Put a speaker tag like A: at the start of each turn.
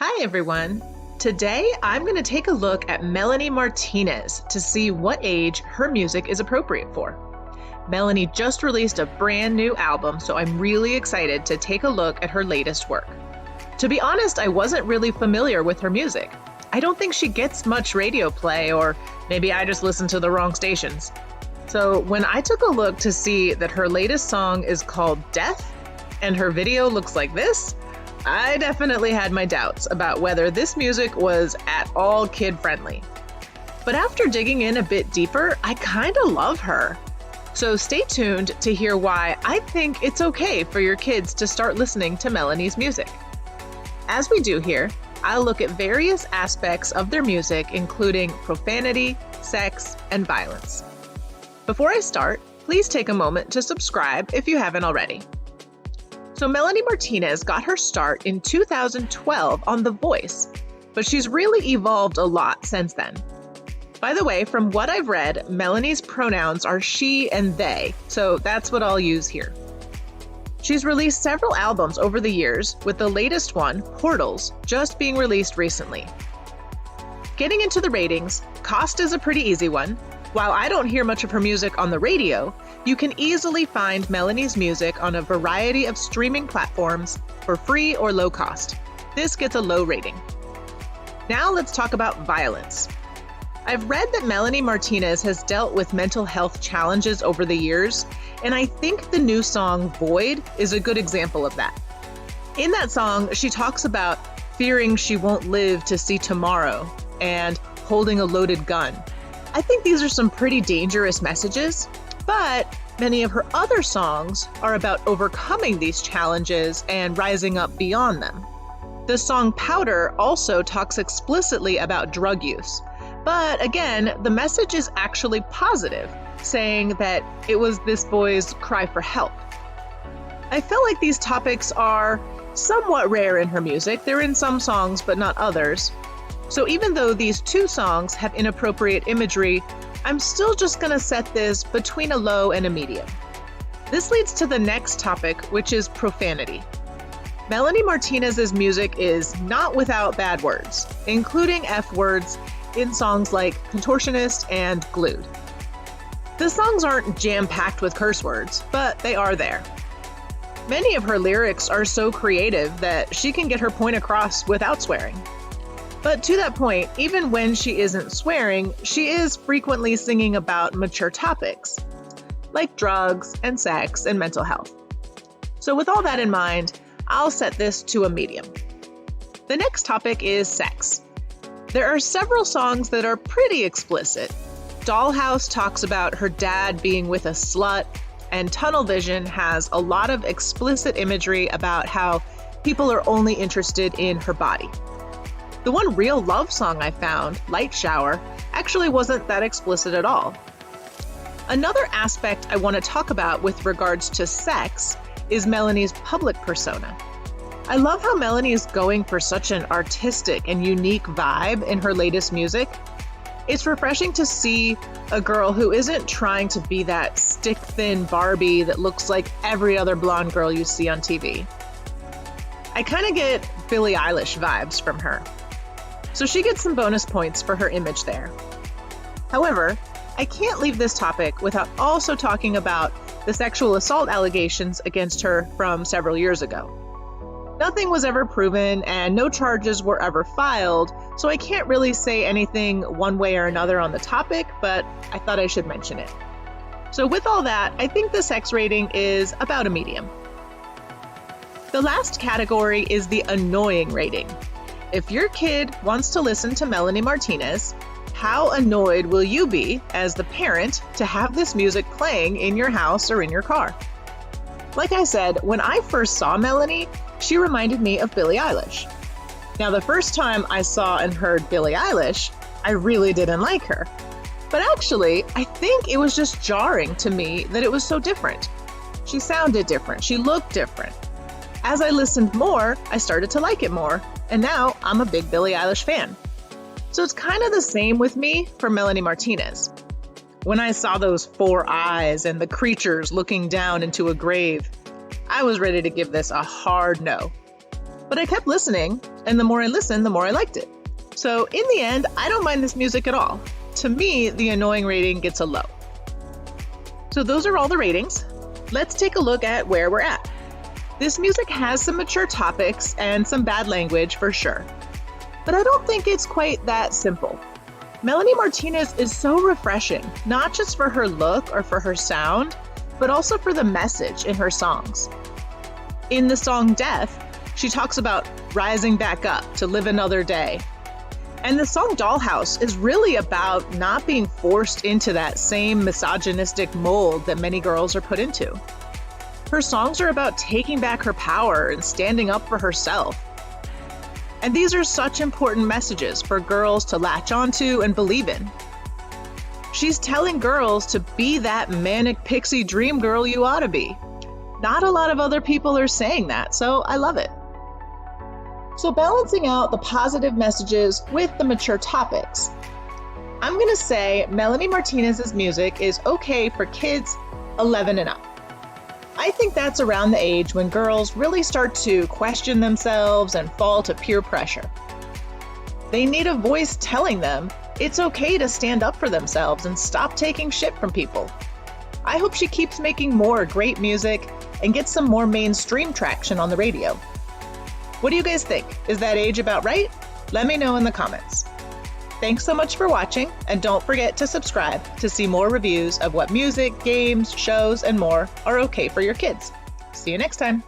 A: Hi, everyone. Today, I'm going to take a look at Melanie Martinez to see what age her music is appropriate for. Melanie just released a brand new album, so I'm really excited to take a look at her latest work. To be honest, I wasn't really familiar with her music. I don't think she gets much radio play, or maybe I just listen to the wrong stations. So when I took a look to see that her latest song is called Death, and her video looks like this, I definitely had my doubts about whether this music was at all kid-friendly. But after digging in a bit deeper, I kinda love her. So stay tuned to hear why I think it's okay for your kids to start listening to Melanie's music. As we do here, I'll look at various aspects of their music, including profanity, sex, and violence. Before I start, please take a moment to subscribe if you haven't already. So Melanie Martinez got her start in 2012 on The Voice, but she's really evolved a lot since then. By the way, from what I've read, Melanie's pronouns are she and they, so that's what I'll use here. She's released several albums over the years, with the latest one, Portals, just being released recently. Getting into the ratings, cost is a pretty easy one. While I don't hear much of her music on the radio, you can easily find Melanie's music on a variety of streaming platforms for free or low cost. This gets a low rating. Now let's talk about violence. I've read that Melanie Martinez has dealt with mental health challenges over the years, and I think the new song Void is a good example of that. In that song, she talks about fearing she won't live to see tomorrow and holding a loaded gun. I think these are some pretty dangerous messages, but many of her other songs are about overcoming these challenges and rising up beyond them. The song Powder also talks explicitly about drug use, but again, the message is actually positive, saying that it was this boy's cry for help. I feel like these topics are somewhat rare in her music. They're in some songs, but not others. So even though these two songs have inappropriate imagery, I'm still just going to set this between a low and a medium. This leads to the next topic, which is profanity. Melanie Martinez's music is not without bad words, including F words in songs like Contortionist and Glued. The songs aren't jam-packed with curse words, but they are there. Many of her lyrics are so creative that she can get her point across without swearing. But to that point, even when she isn't swearing, she is frequently singing about mature topics, like drugs and sex and mental health. So with all that in mind, I'll set this to a medium. The next topic is sex. There are several songs that are pretty explicit. Dollhouse talks about her dad being with a slut, and Tunnel Vision has a lot of explicit imagery about how people are only interested in her body. The one real love song I found, Light Shower, actually wasn't that explicit at all. Another aspect I want to talk about with regards to sex is Melanie's public persona. I love how Melanie is going for such an artistic and unique vibe in her latest music. It's refreshing to see a girl who isn't trying to be that stick-thin Barbie that looks like every other blonde girl you see on TV. I kind of get Billie Eilish vibes from her. So she gets some bonus points for her image there. However, I can't leave this topic without also talking about the sexual assault allegations against her from several years ago. Nothing was ever proven and no charges were ever filed, so I can't really say anything one way or another on the topic, but I thought I should mention it. So with all that, I think the sex rating is about a medium. The last category is the annoying rating. If your kid wants to listen to Melanie Martinez, how annoyed will you be as the parent to have this music playing in your house or in your car? Like I said, when I first saw Melanie, she reminded me of Billie Eilish. Now, the first time I saw and heard Billie Eilish, I really didn't like her. But actually, I think it was just jarring to me that it was so different. She sounded different. She looked different. As I listened more, I started to like it more, and now I'm a big Billie Eilish fan. So it's kind of the same with me for Melanie Martinez. When I saw those four eyes and the creatures looking down into a grave, I was ready to give this a hard no. But I kept listening, and the more I listened, the more I liked it. So in the end, I don't mind this music at all. To me, the annoying rating gets a low. So those are all the ratings. Let's take a look at where we're at. This music has some mature topics and some bad language for sure. But I don't think it's quite that simple. Melanie Martinez is so refreshing, not just for her look or for her sound, but also for the message in her songs. In the song Death, she talks about rising back up to live another day. And the song Dollhouse is really about not being forced into that same misogynistic mold that many girls are put into. Her songs are about taking back her power and standing up for herself. And these are such important messages for girls to latch onto and believe in. She's telling girls to be that manic pixie dream girl you ought to be. Not a lot of other people are saying that, so I love it. So balancing out the positive messages with the mature topics, I'm going to say Melanie Martinez's music is okay for kids 11 and up. I think that's around the age when girls really start to question themselves and fall to peer pressure. They need a voice telling them it's okay to stand up for themselves and stop taking shit from people. I hope she keeps making more great music and gets some more mainstream traction on the radio. What do you guys think? Is that age about right? Let me know in the comments. Thanks so much for watching, and don't forget to subscribe to see more reviews of what music, games, shows, and more are okay for your kids. See you next time.